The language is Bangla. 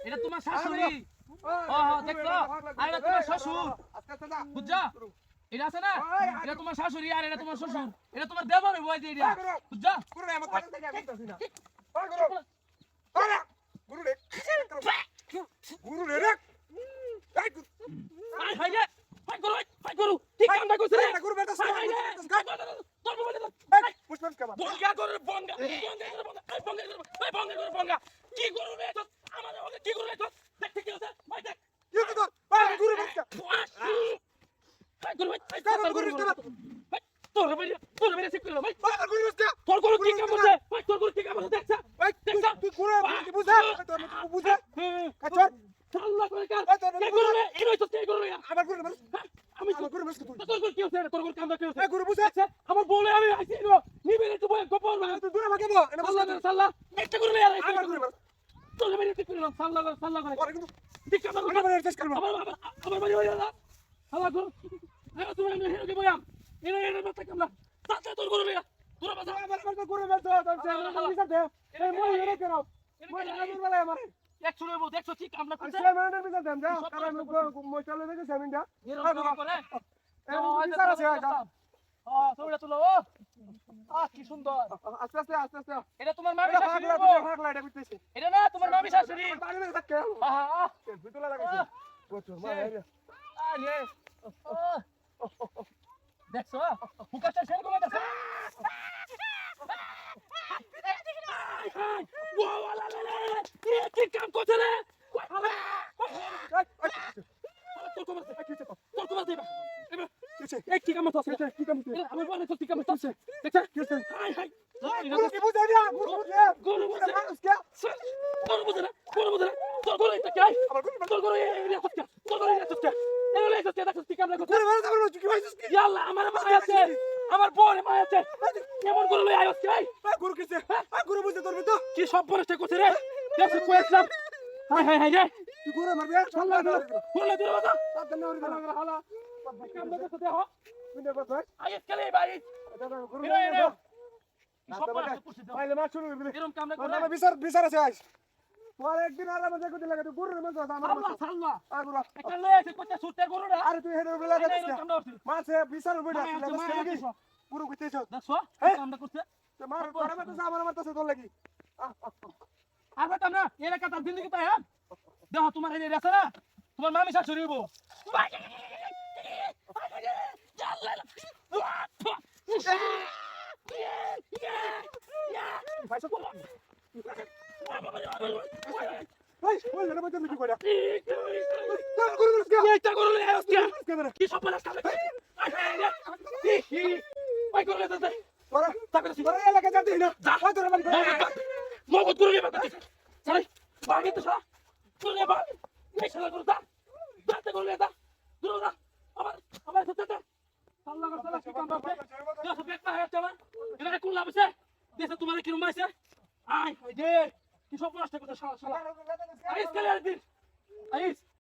এটা তোমার শাশুড়ি। দেখছো? আর এটা তোমার শ্বশুর। বুঝছো? এটা আছে না? এটা তোমার শাশুড়ি আর এটা তোমার শ্বশুর। এটা তোমার দেবর হইবো এই যে এটা। বুঝছো? আয় হাই রে। হাই করু। ঠিক কামটা করছ রে। হাই রে। তোর মোবাইল দে। বঙ্গা করে বঙ্গা। বঙ্গা। কি করু রে তো? আমাদের ওকে কি করু রে তো? দেখ ঠিক আছে? ভাই দেখ। হাই করু ভাই। ভাই তোর মেরে ঠিক করলো ভাই। তোর গরু কি কাম করছে? ভাই তোর গরু কি কাম করছে দেখছ? আল্লাহ করে কার। কে করু রে? এই নয় তো কে করু রে? আমি তোর গরু কি হচ্ছে? তোর গরু কাম কি হচ্ছে? আমার বলে আমি আইছি নো। নিবে একটু বয় গোপন না। সাল্লাহ একটা করু রে। তোর মেরে ঠিক করলো সাল্লাহ করে। ঠিক কাম করো। আমার বাড়ি হইলো না। হালা গরু। আরে তুমি আমি হেরো কে বয়াম। এনে মাথা কামলা। তাতে তোর গরু রে। তোর বাজা। দেখছো রে বউ দেখছো ঠিক কামলা করছে। এরকম করে। ছবিটা তুলো ও কি সুন্দর। এটা তোমার মামি শাশুড়ি এটা না তোমার মামি শাশুড়ি। দেখছো ফুকাটা শের করে দেখছো। কি কাম করছে রে? তোর কমার দেবা। এই কি কাম করছে? আমার বলে তো কি কাম করছে? দেখছ? High high. গরু বুঝে না। তোর গরু এটা কি? তোর গরু এই হচ্ছে। তোর গরু এই হচ্ছে। এগুলো এই হচ্ছে দেখছ কি কাম করছে? ইয়াল্লাহ আমার মা আছে। আমার বউর মা আছে। কেমন গরু লই আইছ ভাই? কি সব বরসটা করছে রে? দেখছ কইছলাম। হাই রে। বলে দিল বাবা। কাম দেখছ দেখো। আইস কালে ভাই। এরকম কাম না করে। একদিন আরামে দেখো দিলে গরুর মধ্যে সাল্লাহ একটা লয়ে আছে কত সুতে গরু না। আরে তুই হেডর বেলা এরকম দেখছিস কামটা করছে। মাছে বিচার বইটা মায়া পুরো কইতেছ দেখছো কামটা করছে। মার তোরা তো আমার মারতেছে তোর লাগি আর বাতাম না এলাকা তার জিন্দগি তাই হ্যাঁ দেখো তোমার এই আছে না তোমার মামি শাশুড়ি হইবো। ভাই ওই না মত মিটি কইরা এইটা করলে কি সব বলাস কামে ওই করলে তো তোরা তাকে তোরা এলাকা যাতে না ওই তোরা মানে মগজ করলে বাবা সরি বাকি তো সব তুলে বা এই শালা করতা দাঁতে করলে দা দূর দা আমার সাথে সাল্লাহ সাল্লাহ কি কাম করছে দেখো বেটা হয়ে যাবে এটা কোন লাভ আছে দেশে তোমার কি রুম আছে আই দে কি সব নষ্ট করতে শালা শালা আইস কালে আর দিন আইস